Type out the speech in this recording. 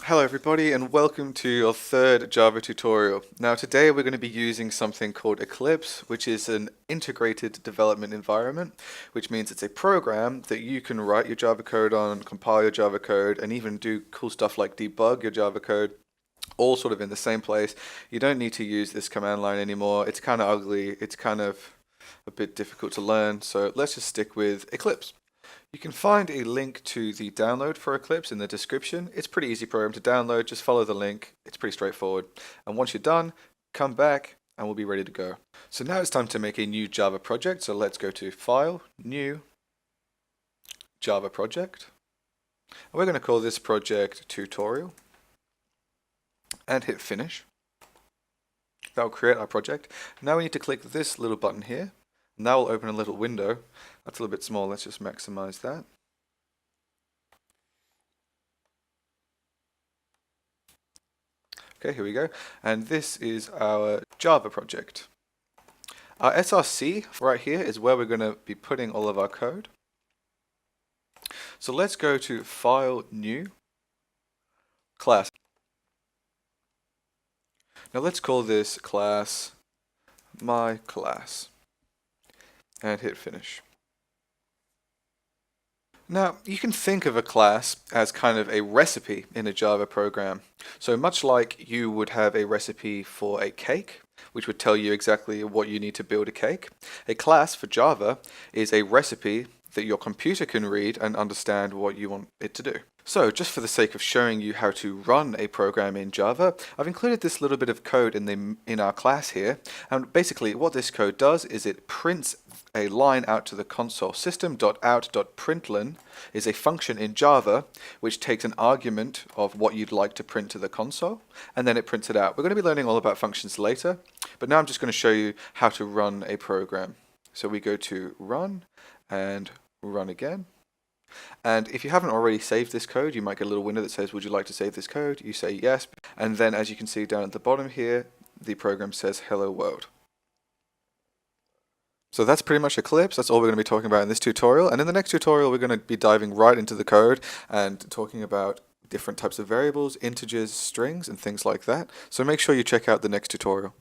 Hello everybody and welcome to your third Java tutorial. Now today we're going to be using something called Eclipse, which is an integrated development environment, which means it's a program that you can write your Java code on, compile your Java code, and even do cool stuff like debug your Java code, all sort of in the same place. You don't need to use this command line anymore. It's kind of ugly, it's kind of a bit difficult to learn, so let's just stick with Eclipse. You can find a link to the download for Eclipse in the description. It's a pretty easy program to download, just follow the link, it's pretty straightforward. And once you're done, come back and we'll be ready to go. So now it's time to make a new Java project, so let's go to File, New, Java Project. And we're going to call this project Tutorial and hit Finish. That will create our project. Now we need to click this little button here. And that will open a little window. That's a little bit small, let's just maximize that. Okay, here we go. And this is our Java project. Our src right here is where we're going to be putting all of our code. So let's go to File, New, Class. Now let's call this class My Class. And hit Finish. Now, you can think of a class as kind of a recipe in a Java program. So much like you would have a recipe for a cake, which would tell you exactly what you need to build a cake, a class for Java is a recipe that your computer can read and understand what you want it to do. So just for the sake of showing you how to run a program in Java, I've included this little bit of code in our class here. And basically what this code does is it prints a line out to the console. System.out.println is a function in Java which takes an argument of what you'd like to print to the console, and then it prints it out. We're going to be learning all about functions later, but now I'm just going to show you how to run a program. So we go to Run and Run again. And if you haven't already saved this code, you might get a little window that says, would you like to save this code? You say yes. And then as you can see down at the bottom here, the program says hello world. So that's pretty much Eclipse. That's all we're going to be talking about in this tutorial. And in the next tutorial, we're going to be diving right into the code and talking about different types of variables, integers, strings, and things like that. So make sure you check out the next tutorial.